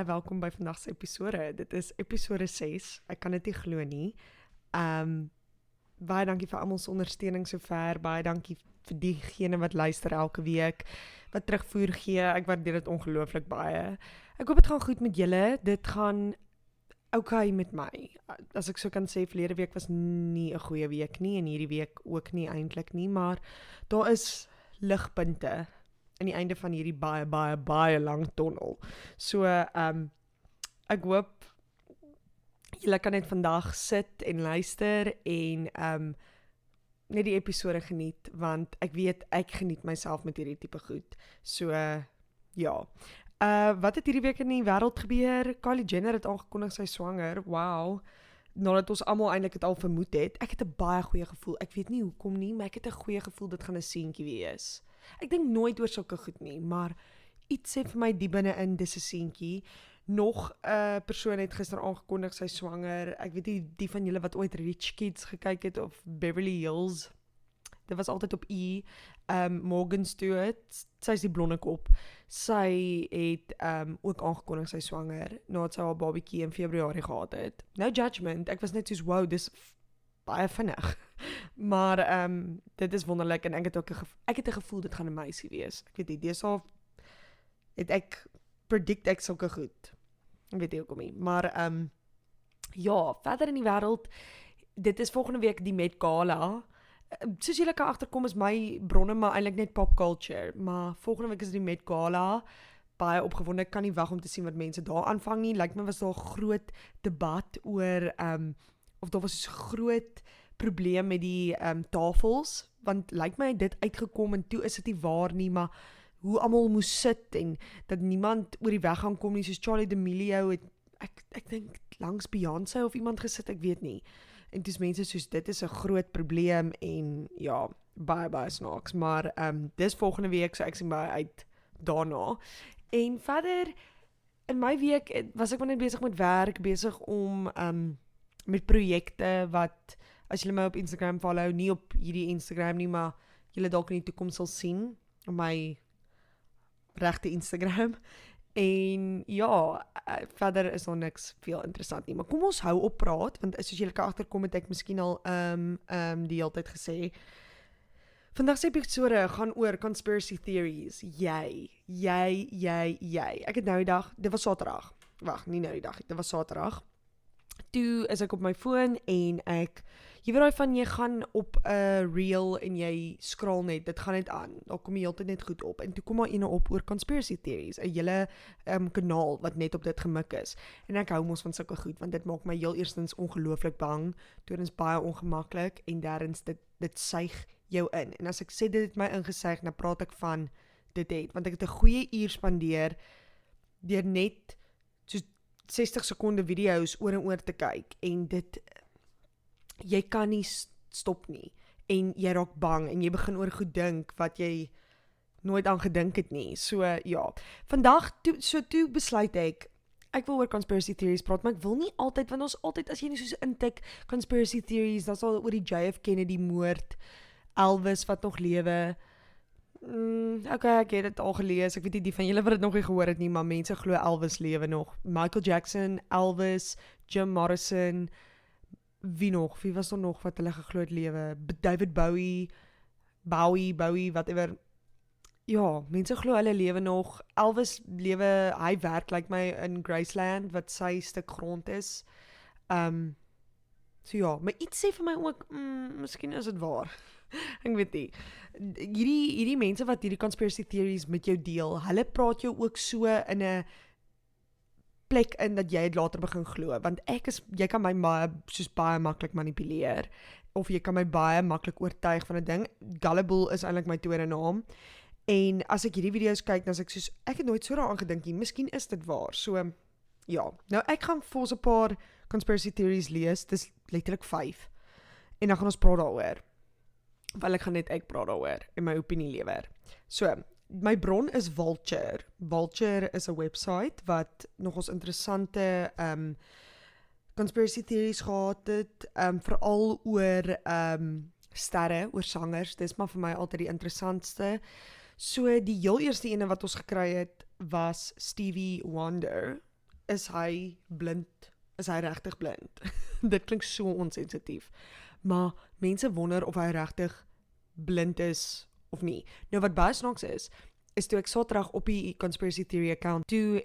welkom by vandag se episode. Dit is episode 6. Ek kan dit nie glo nie. Baie dankie vir almal se ondersteuning sover. Baie dankie vir diegene wat luister elke week, wat terugvoer gee. Ek waardeer dit ongelooflik baie. Ek hoop dit gaan goed met julle. Dit gaan okay met my. As ek so kan sê, verlede week was nie 'n goeie week nie en hierdie week ook nie eintlik nie, maar daar is ligpunte aan die einde van hierdie baie lang tonnel. So, ek hoop julle kan net vandag sit en luister en net die episode geniet, want ek weet ek geniet myself met hierdie tipe goed. So, ja. Wat het hierdie week in die wêreld gebeur? Kylie Jenner het aangekondig sy swanger. Wow. Nadat ons almal eintlik het al vermoed het. Ek het 'n baie goeie gevoel. Ek weet nie hoekom nie, maar ek het 'n goeie gevoel dit gaan 'n seentjie wees. Ek dink nooit oor sulke goed nie, maar iets sê vir my die binne-in, dis 'n seentjie. Nog 'n persoon het gister aangekondig sy swanger. Ek weet nie die van julle wat ooit Rich Kids gekyk het of Beverly Hills. Dit was altyd op E. Morgan Stewart, sy is die blonde kop. Sy het ook aangekondig sy swanger, nadat sy haar babietjie in Februarie gehad het. No judgment, ek was net soos, wow, dis baie vinnig. Maar dit is wonderlik en ek het 'n gevoel dit gaan 'n meisie wees. Ek weet nie, deesdae het ek predict ek sulke goed. Ek weet nie hoekom nie. Maar ja, verder in die wêreld, dit is volgende week die Met Gala. Soos julle kan agterkom is my bronne maar eintlik net pop culture, maar volgende week is die Met Gala, baie opgewonde, ek kan nie wag om te sien wat mense daar aanvang nie. Lyk my was daar 'n groot debat oor, of daar was 'n groot probleem met die tafels, want lyk my dit uitgekom en toe is dit nie waar nie, maar hoe almal moes sit en dat niemand oor die weg gaan kom nie, soos Charli D'Amelio het, ek dink langs Beyoncé of iemand gesit, ek weet nie. En dis mense soos, dit is 'n groot probleem en ja, baie snaaks, maar dis volgende week, so ek sien baie uit daarna. En verder, in my week was ek maar net besig met werk, besig om met projekte wat, as julle my op Instagram follow, nie op hierdie Instagram nie, maar julle dalk in die toekoms sal sien, op my regte Instagram. En ja, verder is daar niks veel interessant nie, maar kom ons hou op praat, want soos julle kan agterkom het ek miskien al die hele tyd gesê, vandag se episode gaan oor conspiracy theories. Jy. Ek het nou die dag, dit was Saterdag, nie nou die dag, dit was Saterdag, toe is ek op my foon en jy weet van jy gaan op 'n reel en jy scroll net, dit gaan net aan, daar kom jy heeltyd net goed op, en toe kom maar ene op oor conspiracy theories, 'n hele kanaal wat net op dit gemik is, en ek hou mos van sulke goed, want dit maak my heel eerstens ongelooflik bang, tweedens baie ongemaklik, en derdens dit suig jou in, en as ek sê dit het my ingesuig, dan praat ek van dit het, want ek het 'n goeie uur spandeer, deur net soos 60 sekonde video's oor en oor te kyk, en jy kan nie stop nie, en jy raak bang, en jy begin oor goed dink, wat jy nooit aan gedink het nie, so ja, vandag, toe besluit ek wil oor conspiracy theories praat, maar ek wil nie altyd, want ons altyd, as jy nie soos intik, conspiracy theories, dat is al oor die JF Kennedy moord, Elvis wat nog lewe, okay, ek het dit al gelees, ek weet nie die van julle wat dit nog nie gehoor het nie, maar mense glo Elvis lewe nog, Michael Jackson, Elvis, Jim Morrison, wie was er nog wat hulle geglo het lewe, David Bowie, whatever, ja, mense glo hulle lewe nog, Elvis lewe, hy werk like my in Graceland, wat sy stuk grond is, so ja, maar iets sê vir my ook, miskien is dit waar, ek weet nie, hierdie mense wat hierdie conspiracy theories met jou deel, hulle praat jou ook so in 'n plek in dat jy het later begin glo, want jy kan my baie maklik manipuleer, of jy kan my baie maklik oortuig van 'n ding. Gullible is eintlik my tweede naam, en as ek hierdie video's kyk, dan is ek soos, ek het nooit so daaraan gedink nie, miskien is dit waar, so ja, nou ek gaan vir ons 'n paar conspiracy theories lees, dis letterlik 5, en dan gaan ons praat daaroor, wel ek gaan net praat daaroor, en my opinie lewer, so, my bron is Vulture. Vulture is 'n website wat nogals interessante conspiracy theories gehad het, veral oor sterre, oor sangers, dis maar vir my altyd die interessantste. So die heel eerste ene wat ons gekry het, was Stevie Wonder. is hy blind? Is hy regtig blind? Dit klink so onsensitief. Maar mense wonder of hy regtig blind is of nie. Nou wat baie snaaks is toe ek saterdag op die Conspiracy Theory account, toe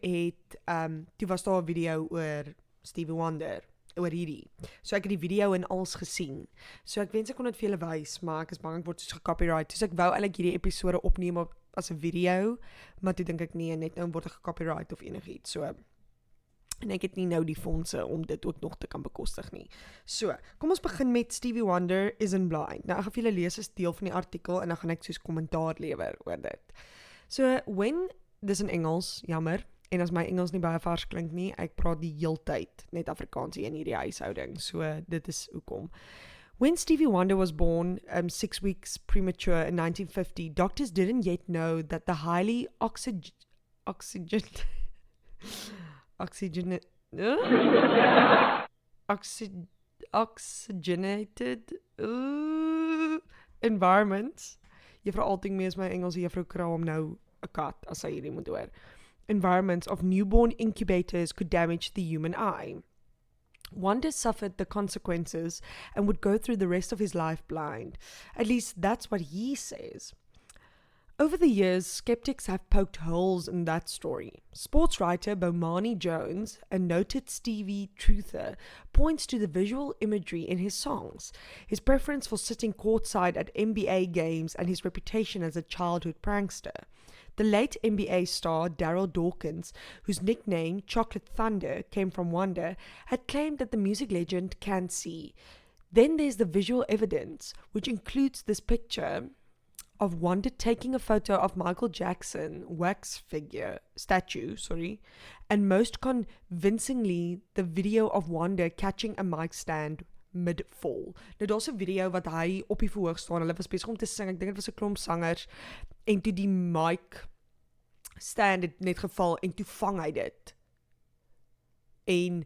was daar 'n video oor Stevie Wonder, oor hierdie. So ek het die video en alles gesien. So ek wens ek kon dit vir julle wys, maar ek is bang ek word soos gecopyright. So ek wou eintlik hierdie episode opneem as 'n video, maar toe dink ek nee, net nou word ek gecopyright of enigiets. So en ek het nie nou die fondse om dit ook nog te kan bekostig nie. So, kom ons begin met Stevie Wonder isn't blind. Nou, ek gaan vir julle lees as deel van die artikel en dan gaan ek soos kommentaar lewer oor dit. So, dis in Engels, jammer, en as my Engels nie baie vars klink nie, ek praat die heeltyd net Afrikaans in hierdie huishouding. So, dit is hoekom. When Stevie Wonder was born 6 weeks premature in 1950, doctors didn't yet know that the highly oxygenated environments. Juffrou Alting mee is my Engels, juffrou Krau om nou 'n kat as sy hierdie moet hoor. Environments of newborn incubators could damage the human eye. Wonder suffered the consequences and would go through the rest of his life blind. At least that's what he says. Over the years, skeptics have poked holes in that story. Sports writer Bomani Jones, a noted Stevie truther, points to the visual imagery in his songs, his preference for sitting courtside at NBA games, and his reputation as a childhood prankster. The late NBA star Daryl Dawkins, whose nickname Chocolate Thunder came from Wonder, had claimed that the music legend can see. Then there's the visual evidence, which includes this picture of Wonder taking a photo of Michael Jackson statue, and most convincingly the video of Wonder catching a mic stand mid-fall. Nou daar's 'n video wat hy op die verhoog staan, hulle was besig om te sing, ek dink dit was 'n klomp sangers, en toe die mic stand het net geval, en toe vang hy dit. En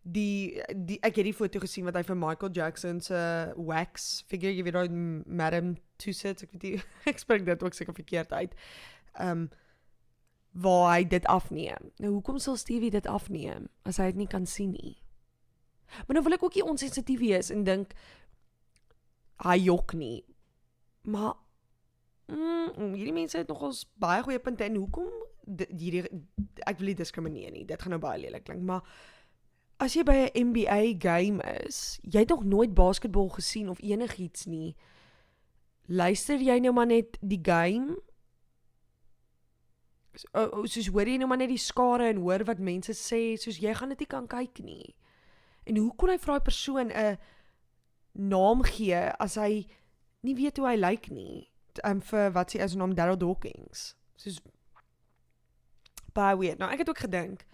ek het die foto gesien wat hy vir Michael Jackson se wax figure, jy weet daai Madam Tussauds, ek weet nie, ek spreek dit ook seker verkeerd uit, waar hy dit afneem. Nou hoekom sal Stevie dit afneem, as hy dit nie kan sien nie? Maar nou wil ek ook nie onsensitief wees en dink, hy jok nie. Maar, hierdie mense het nogals baie goeie punte, en hoekom, ek wil nie diskrimineer nie, dit gaan nou baie lelik klink, maar as jy by 'n NBA game is, jy het nog nooit basketbal gesien of enigiets nie, luister jy nou maar net die game? Soos hoor jy nou maar net die skare en hoor wat mense sê, soos jy gaan dit nie kan kyk nie. En hoe kon hy vir daai persoon 'n naam gee, as hy nie weet hoe hy lyk nie, vir wat sy is naam Daryl Dawkins. Soos, baie weird. Nou ek het ook gedink,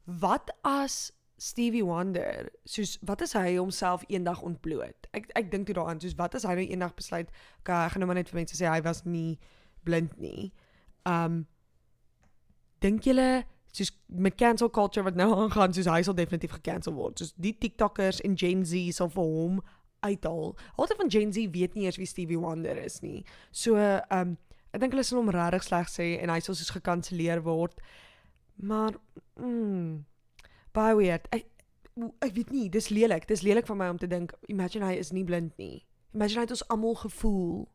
wat as Stevie Wonder, soos, wat as hy homself eendag ontbloot? Ek dink toe daaraan, soos, wat as hy nou eendag besluit, ek gaan nou maar net vir mense sê, hy was nie blind nie. Dink julle, soos, met cancel culture wat nou aangaan, soos, hy sal definitief gecancel word. Soos, die TikTokers en Gen Z sal vir hom uithaal. Altyd van Gen Z weet nie eers wie Stevie Wonder is nie. So, ek dink hulle sal hom regtig sleg sê, en hy sal soos gekanceleer word. Maar, baie weird. Ek weet nie, dis lelik van my om te dink, imagine hy is nie blind nie. Imagine hy het ons almal gevoel.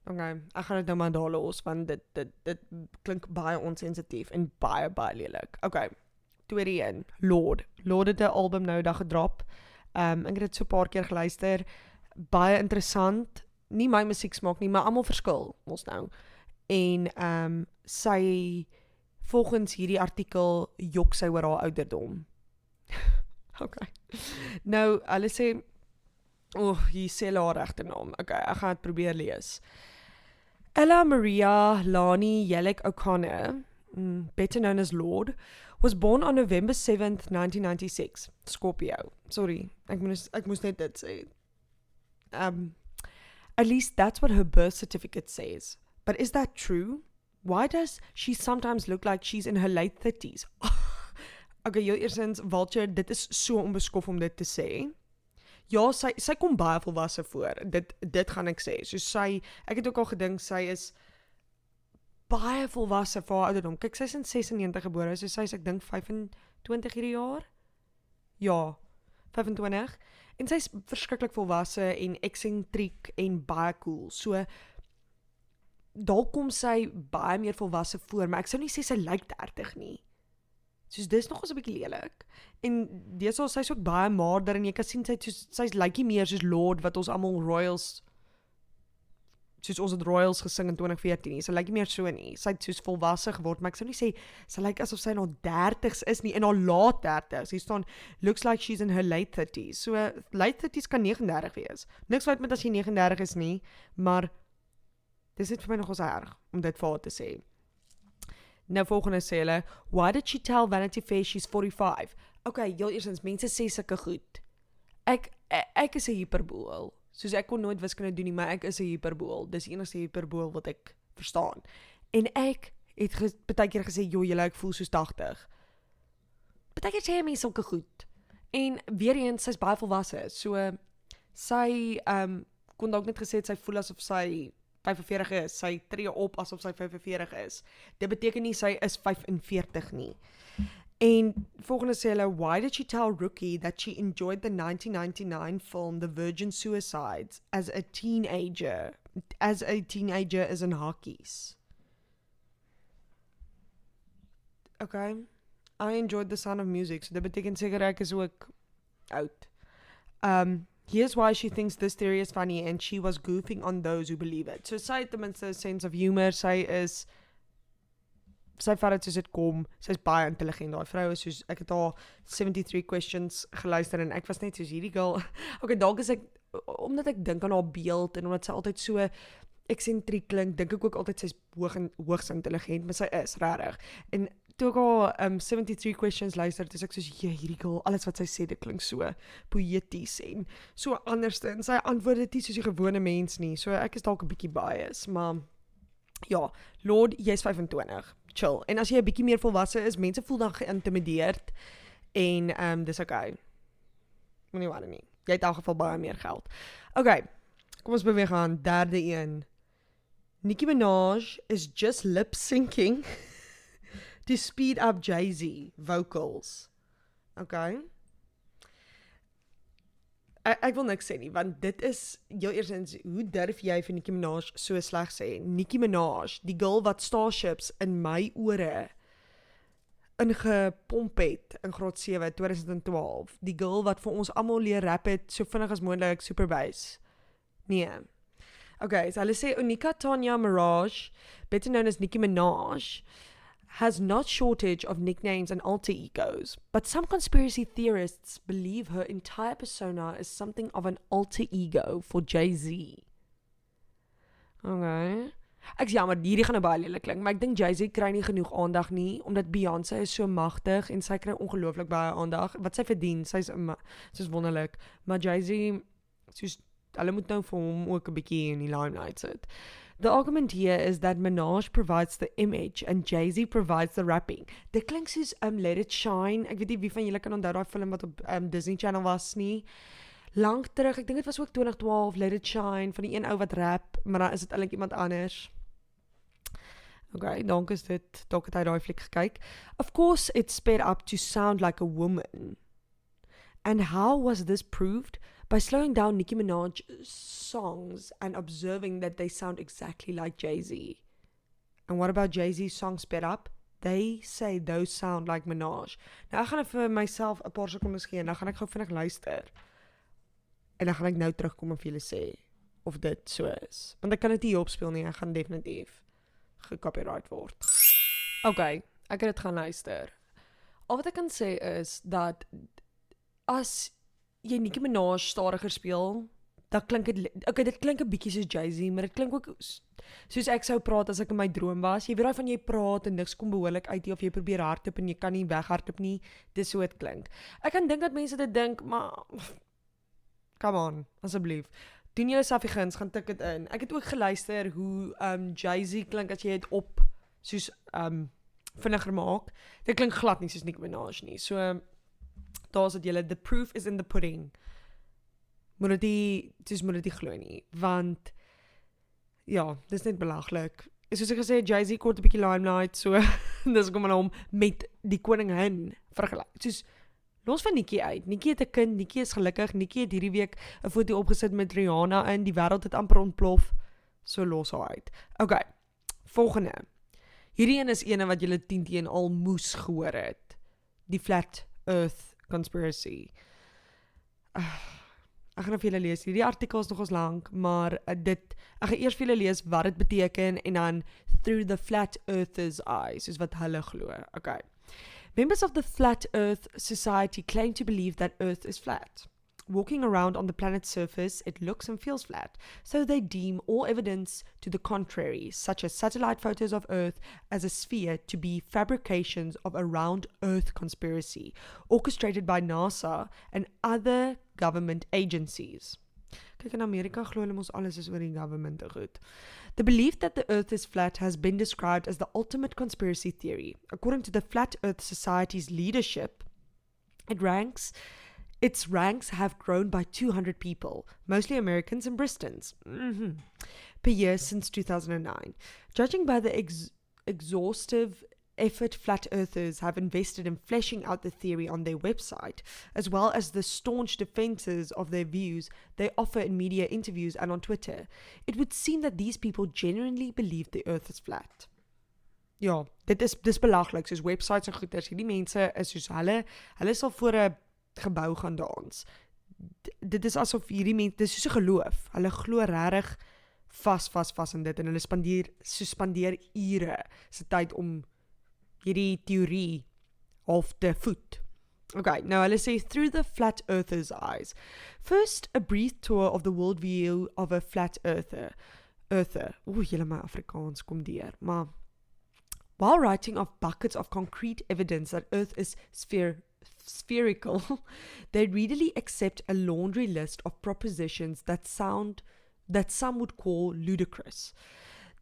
Okay, ek gaan dit nou maar daar los, want dit klink baie onsensitief en baie lelik. Okay, tweede een, Lord. Lord het 'n album nou dag gedrop. Ek het dit so 'n paar keer geluister. Baie interessant. Nie my musieksmaak nie, maar almal verskil ons nou. En sy volgens hierdie artikel jok sy oor haar ouderdom. Okay. Nou, hulle sê, hier sê hulle haar regte naam. Okay, ek gaan dit probeer lees. Ella Maria Lani Yelek O'Connor, better known as Lord, was born on November 7th, 1996. Scorpio. Sorry, ek moes net dit sê. At least that's what her birth certificate says. But is that true? Why does she sometimes look like she's in her late 30s? Okay, jou eersins, Walter, dit is so onbeskof om dit te sê. Ja, sy kom baie volwasse voor. Dit gaan ek sê. So ek het ook al gedink, sy is baie volwasse vir haar ouderdom. Kyk, sy is in 96 gebore, so sy is, ek dink, 25 hierdie jaar? Ja, 25. En sy is verskriklik volwasse en eksentriek en baie cool. So, daar kom sy baie meer volwasse voor, maar ek sou nie sê sy lyk 30 nie. Soos dis nog eens 'n bietjie lelik. En deesdae sy's ook baie maarder en jy kan sien sy's lyk nie meer soos Lord wat ons almal royals soos ons het royals gesing in 2014 nie. Sy lyk nie meer so nie. Sy het soos volwasse geword, maar ek sou nie sê sy lyk asof sy nou 30s is nie, in haar laat 30s. Hier staan looks like she's in her late 30s. So late 30s kan 39 wees. Niks fout met as jy 39 is nie, maar dis net vir my nogals erg om dit vir haar te sê. Nou volgende sê hulle, why did she tell Vanity Fair she's 45? Okay, heel eerstens, mense sê sulke goed. Ek is 'n hiperbool. Soos ek kon nooit wiskunde doen nie, maar ek is 'n hiperbool. Dis die enigste hiperbool wat ek verstaan. En ek het baie keer gesê, joh, julle, ek voel soos 80. Baie keer sê mense sulke goed. En weer eens, sy's baie volwasse. So, sy kon dalk net gesê, sy voel asof sy 45 is, sy tree op asof sy 45 is. Dit beteken nie sy is 45 nie. En volgende sê hulle, why did she tell Rookie that she enjoyed the 1999 film The Virgin Suicides as a teenager is in hokies? Okay. I enjoyed the sound of music, so dit beteken seker ek is ook oud. Here's why she thinks this theory is funny and she was goofing on those who believe it. So sy het ten minste 'n sense of humor, sy vat dit soos dit kom, sy is baie intelligent, daai vrou is soos, ek het haar 73 questions geluister en ek was net soos hierdie girl, okay, dalk is ek, omdat ek dink aan haar beeld en omdat sy altyd so eksentriek klink, dink ek ook altyd sy is hoogs intelligent, maar sy is, rarig, en toe ek haar 73 questions luister, dis ek soos, hierdie girl, alles wat sy sê, dit klink so poëties en so anderste, en sy antwoord dit nie soos die gewone mens nie, so ek is dalk 'n bietjie bias, maar ja, Lord, jy is 25, chill, en as jy 'n bietjie meer volwasse is, mense voel dan geïntimideerd, en dis okay, moenie worry nie, jy het in elk geval baie meer geld. Okay, kom ons beweeg aan, derde een. Nicki Minaj is just lip syncing to speed up Jay-Z vocals. Okay. Ek wil niks sê nie, want dit is, heel eerstens, hoe durf jy vir Nicki Minaj so sleg sê? Nicki Minaj, die girl wat Starships in my ore ingepomp het in graad 7, 2012. Die girl wat vir ons almal leer rap het, so vinnig as moontlik, super bass. Nee. Okay, so hulle sê Unika Tanya Mirage, better known as Nicki Minaj, has not shortage of nicknames and alter egos, but some conspiracy theorists believe her entire persona is something of an alter ego for Jay-Z. Okay. Ek sê jammer, hierdie gaan nou baie lelik klink, maar ek dink Jay-Z kry nie genoeg aandag nie, omdat Beyoncé is so magtig en sy kry ongelooflik baie aandag, wat sy verdien, sy is wonderlik, maar Jay-Z, soos, hulle moet nou vir hom ook 'n bietjie in die limelight sit. The argument here is that Minaj provides the image and Jay-Z provides the rapping. Dit klink soos Let It Shine. Ek weet nie wie van julle kan onthou daai film wat op Disney Channel was nie. Lang terug, ek dink dit was ook 2012, Let It Shine, van die een ou wat rap, maar dan is dit eintlik iemand anders. Okay, dank is dit, dalk het hy daai fliek gekyk. Of course, it's sped up to sound like a woman. And how was this proved? By slowing down Nicki Minaj's songs and observing that they sound exactly like Jay-Z. And what about Jay-Z's songs sped up? They say those sound like Minaj. Nou, ek gaan vir myself 'n paar sekondes gee en dan gaan ek gou vinnig luister. En dan gaan ek nou terugkom en vir julle sê of dit so is. Want ek kan dit nie opspeel nie, ek gaan definitief gecopyright word. Okay, ek het dit gaan luister. Al wat ek kan sê is dat as jy Nicki Minaj stadiger speel, dan klink dit, okay, dit klink 'n bietjie soos Jay-Z, maar dit klink ook soos ek sou praat as ek in my droom was. Jy weet daai van jy praat en niks kom behoorlik uit nie, of jy probeer hardloop en jy kan nie weghardloop nie, dis so dit klink. Ek kan dink dat mense dit dink, maar come on, asseblief. Doen jy self die guns, gaan tik dit in. Ek het ook geluister hoe Jay-Z klink as jy het op soos vinniger maak. Dit klink glad nie soos Nicki Minaj nie. So daar is dit julle, the proof is in the pudding. Moet dit nie glo nie, want ja, dis net belaglik. soos ek gesê, Jay-Z kort 'n bietjie limelight, so dis kom hulle hom met die koningin vergelyk. Soos los van Nikki uit. Nikki het 'n kind, Nikki is gelukkig, Nikki het hierdie week 'n foto opgesit met Rihanna in, die wêreld het amper ontplof. So los haar uit. Okay, volgende. Hierdie een is ene wat julle 10 teen al moes gehoor het. Die Flat Earth Conspiracy. Ek gaan vir julle lees. Hierdie artikel is nogals lank, maar ek gaan eers vir julle lees wat dit beteken en dan through the flat earthers eyes, soos wat hulle glo. Okay. Members of the Flat Earth Society claim to believe that Earth is flat. Walking around on the planet's surface, it looks and feels flat, so they deem all evidence to the contrary, such as satellite photos of Earth as a sphere, to be fabrications of a round Earth conspiracy, orchestrated by NASA and other government agencies. Kyk, in Amerika glo hulle mos alles is oor die government goed. The belief that the Earth is flat has been described as the ultimate conspiracy theory. According to the Flat Earth Society's leadership, its ranks have grown by 200 people, mostly Americans and Bristons, per year since 2009. Judging by the exhaustive effort flat earthers have invested in fleshing out the theory on their website, as well as the staunch defenses of their views they offer in media interviews and on Twitter, it would seem that these people genuinely believe the Earth is flat. Ja, dis belaglik, soos websites en goeders. Hierdie mense is soos hulle sal voor 'n gebou gaan dans. Dit is asof hierdie mense, dis soos 'n geloof. Hulle glo regtig vas in dit en hulle spandeer ure se tyd om hierdie theorie half te voet. Okay, now hulle sê through the flat earther's eyes. First, a brief tour of the worldview of a flat earther. Julle my Afrikaans kom deur, maar while writing of buckets of concrete evidence that Earth is spherical, they readily accept a laundry list of propositions that some would call ludicrous.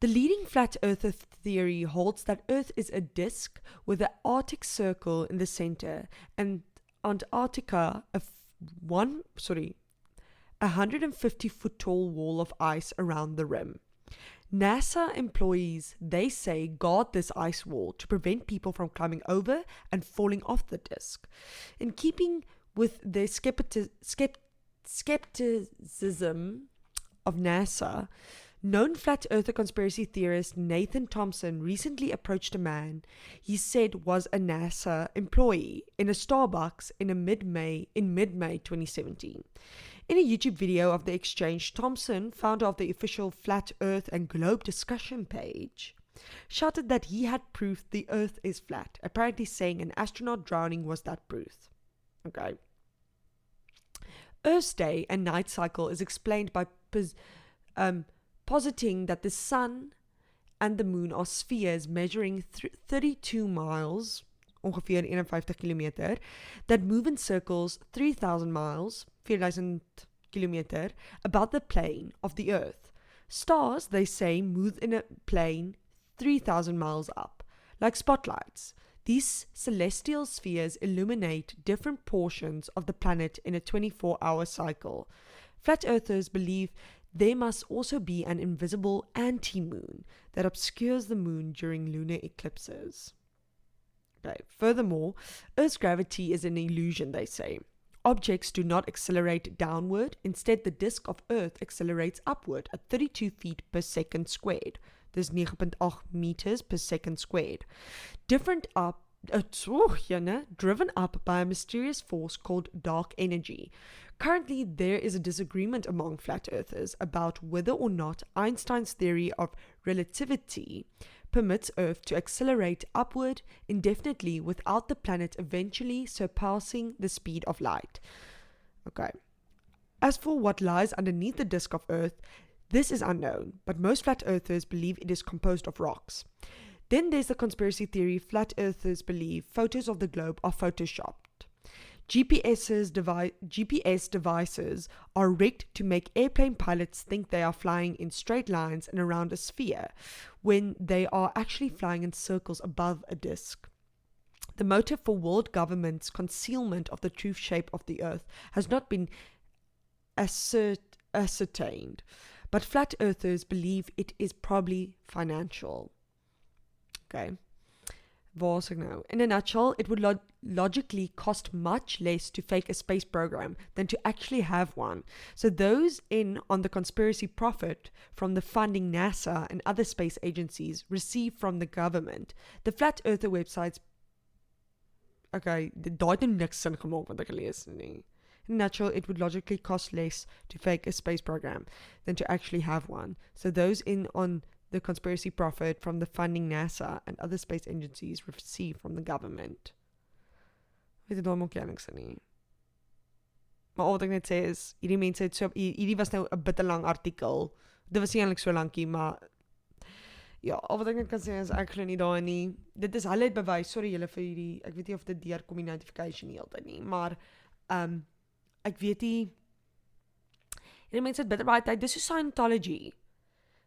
The leading flat earther theory holds that Earth is a disk with an Arctic circle in the center and Antarctica a 150-foot tall wall of ice around the rim. NASA employees, they say, guard this ice wall to prevent people from climbing over and falling off the disk. In keeping with their skepticism of NASA, known flat earther conspiracy theorist Nathan Thompson recently approached a man he said was a NASA employee in a Starbucks in mid-May 2017. In a YouTube video of the exchange, Thompson, founder of the official Flat Earth and Globe discussion page, shouted that he had proof the Earth is flat, apparently saying an astronaut drowning was that proof. Okay. Earth's day and night cycle is explained by positing that the sun and the moon are spheres measuring 32 miles, ongeveer 51 kilometer, that move in circles 3,000 miles, 4,000 kilometer, about the plane of the Earth. Stars, they say, move in a plane 3,000 miles up, like spotlights. These celestial spheres illuminate different portions of the planet in a 24-hour cycle. Flat earthers believe there must also be an invisible anti-moon that obscures the moon during lunar eclipses. Okay. Furthermore, Earth's gravity is an illusion, they say. Objects do not accelerate downward. Instead, the disk of Earth accelerates upward at 32 feet per second squared. Dis 9.8 meters per second squared. Driven up by a mysterious force called dark energy. Currently, there is a disagreement among flat earthers about whether or not Einstein's theory of relativity permits Earth to accelerate upward indefinitely without the planet eventually surpassing the speed of light. Okay. As for what lies underneath the disk of Earth, this is unknown, but most flat earthers believe it is composed of rocks. Then there's the conspiracy theory flat earthers believe photos of the globe are photoshopped. GPS devices are rigged to make airplane pilots think they are flying in straight lines and around a sphere, when they are actually flying in circles above a disk. The motive for world government's concealment of the true shape of the Earth has not been ascertained, but flat earthers believe it is probably financial. Okay. Waar is ek nou? In a nutshell, it would logically cost much less to fake a space program than to actually have one. So those in on the conspiracy profit from the funding NASA and other space agencies receive from the government. The flat earther websites. Okay, daar het nou niks sin gemaak wat ek gelees nie. In a nutshell, it would logically cost less to fake a space program than to actually have one. So those in on the conspiracy profit from the funding NASA and other space agencies receive from the government. Weet jy, daar maak jy niks nie. Maar al wat ek net sê is, hierdie mense het so, hierdie was nou 'n bitter lang artikel. Dit was nie eintlik so lankie, maar ja, al wat ek net kan sê is ek glo nie daarin nie. Dit is hulle het bewys, sorry julle vir hierdie, ek weet nie of dit deurkom die notification die hele tyd nie, maar ek weet nie, hierdie mense het bitter baie tyd, dis so Scientology.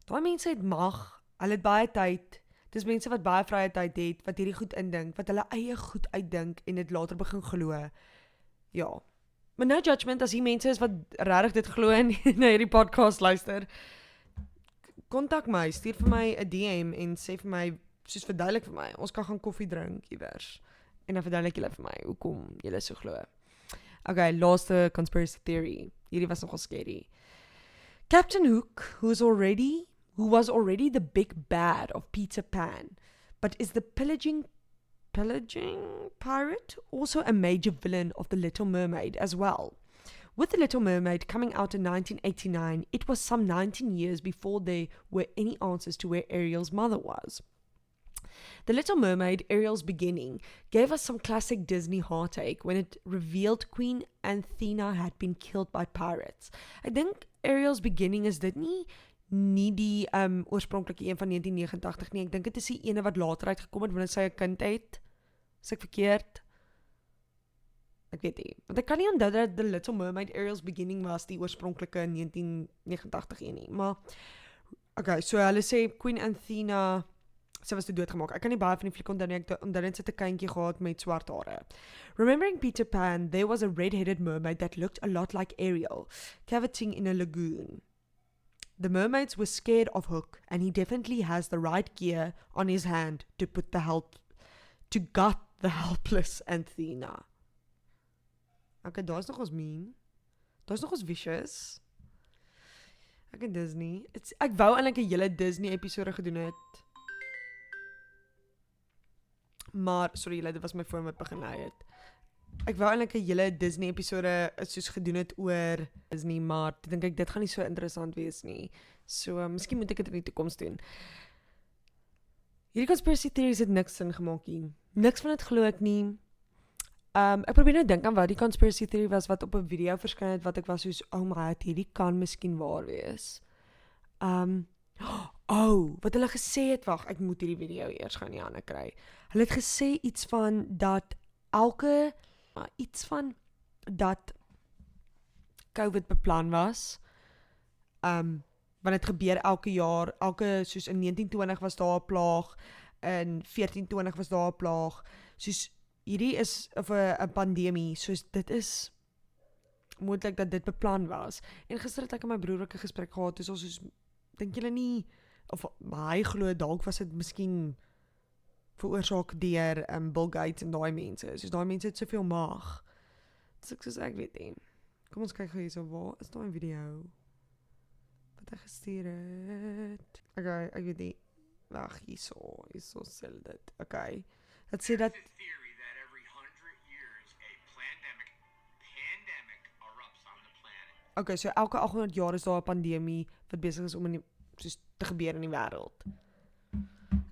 Daai mense het mag, hulle het baie tyd, dis mense wat baie vrye tyd het, wat hierdie goed indink, wat hulle eie goed uitdink en dit later begin glo. Ja. Maar no judgment, as die mense is wat regtig dit glo en na hierdie podcast luister, kontak my, stuur vir my 'n DM en sê vir my, soos verduidelik vir my, ons kan gaan koffie drink iewers. En dan verduidelik julle vir my, hoekom julle so glo. Okay, laaste conspiracy theory. Hierdie was nogal scary. Captain Hook, who was already the big bad of Peter Pan, but is the pillaging pirate also a major villain of The Little Mermaid as well. With The Little Mermaid coming out in 1989, it was some 19 years before there were any answers to where Ariel's mother was. The Little Mermaid, Ariel's beginning, gave us some classic Disney heartache when it revealed Queen Athena had been killed by pirates. I think Ariel's beginning is dit nie die oorspronklike een van 1989 nie. Ek dink dit is die ene wat later uitgekom het wanneer sy 'n kind het. Is ek verkeerd? Ek weet nie. Want ek kan nie onthou dat The Little Mermaid Ariel's beginning was die oorspronklike 1989 een nie. Maar okay, so hulle sê Queen Athena, sy was toe doodgemaak. Ek kan nie baie van die fliek onthou nie, ek onthou net sy 'n kindjie gehad met swart hare. Remembering Peter Pan, there was a red-headed mermaid that looked a lot like Ariel, cavorting in a lagoon. The mermaids were scared of Hook, and he definitely has the right gear on his hand to gut the helpless Athena. Okay, daar's nog ons mean. Daar's nog ons vicious. Ek en Disney. Ek wou eintlik 'n hele Disney episode gedoen het. Maar, sorry julle, dit was my foon wat begin lei het. Ek wou eintlik 'n hele Disney episode soos gedoen het oor Disney, maar ek dink dit gaan nie so interessant wees nie. So, miskien moet ek dit in die toekoms doen. Hierdie conspiracy theories het niks sin gemaak nie. Niks van dit glo ek nie. Ek probeer nou dink aan wat die conspiracy theory was wat op 'n video verskyn het, wat ek was soos, oh my god, hierdie kan miskien waar wees. Wat hulle gesê het, wag, ek moet hierdie video eers gaan in die hande kry. Hulle het gesê iets van dat COVID beplan was. Want het gebeur elke jaar, soos in 1920 was daar 'n plaag, in 1420 was daar 'n plaag, soos hierdie is of 'n pandemie, soos dit is moontlik dat dit beplan was. En gister het ek en my broer ook 'n gesprek gehad, dus soos, dink julle nie, of hy glo dalk was dit miskien veroorsaak deur Bill Gates en daai mense, soos daai mense het soveel mag. Soos ek weet nie. Kom ons kyk gou hierso, waar is daai video wat hy gestuur het? Okay, ek weet nie. Wag, hierso sê dit. Okay. Dit sê dat okay, so elke 800 jaar is daar 'n pandemie wat besig is om soos te gebeur in die wêreld.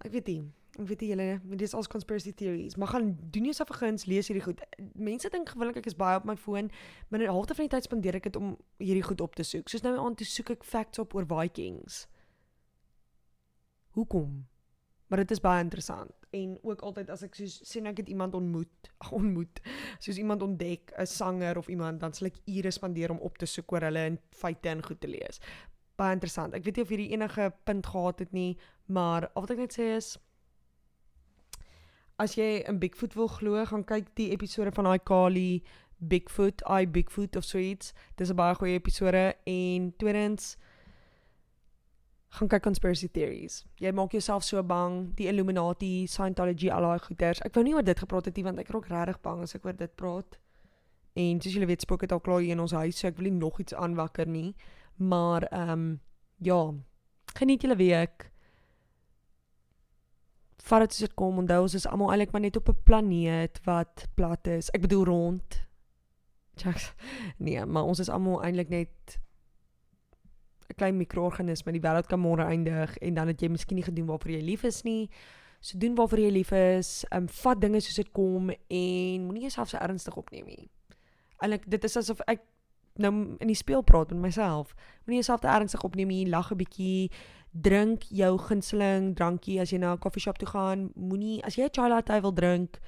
Ek weet nie julle, dit is als conspiracy theories, maar gaan doen jouself 'n guns, lees hierdie goed. Mense dink gewoonlik ek is baie op my foon, maar in 'n halfte van die tyd spandeer ek dit om hierdie goed op te soek. Soos nou aan toe soek ek facts op oor Vikings. Hoekom? Maar dit is baie interessant. En ook altyd as ek soos sien ek het iemand ontmoet, soos iemand ontdek, 'n sanger of iemand, dan sal ek ure spandeer om op te soek oor hulle en feite en goed te lees. Baie interessant. Ek weet nie of hierdie enige punt gehad het nie, maar al wat ek net sê is, as jy in Bigfoot wil glo, gaan kyk die episode van iCarly, Bigfoot of so iets. Dis 'n baie goeie episode. En tweedens, gaan kyk conspiracy theories. Jy maak jouself so bang, die Illuminati, Scientology, al daai goeters. Ek wou nie oor dit gepraat het nie, want ek raak regtig bang as ek oor dit praat. En soos julle weet, spook het al klaar hier in ons huis, so ek wil nie nog iets aanwakker nie. Maar, ja, geniet julle week. Vat dit soos dit kom, onthou ons is almal eintlik maar net op 'n planeet wat plat is. Ek bedoel rond. Nee, maar ons is almal eintlik net 'n klein mikroorganisme, die wêreld kan môre eindig en dan het jy miskien nie gedoen waarvoor jy lief is nie. So doen waarvoor jy lief is, vat dinge soos dit kom en moenie jouself so ernstig opneem nie. Eintlik dit is asof ek nou in die speel praat met myself. Moenie jouself te ernstig opneem nie, lag 'n bietjie, drink jou gunsteling drankie as jy na 'n koffieshop toe gaan. Moenie as jy 'n chai latte wil drink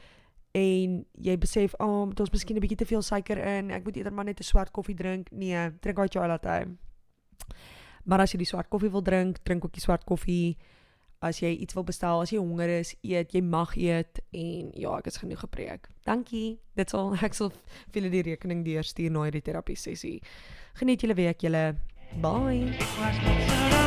en jy besef, het ons miskien 'n bietjie te veel suiker in, ek moet eerder maar net 'n swart koffie drink. Nee, drink daai chai latte. Maar as jy die swart koffie wil drink ook die swart koffie. As jy iets wil bestel, as jy honger is, eet, jy mag eet en ja, ek is genoeg gepreek. Dankie. Dit sal ek sal vir julle die rekening deurstuur na hierdie terapie sessie. Geniet julle week julle. Bye.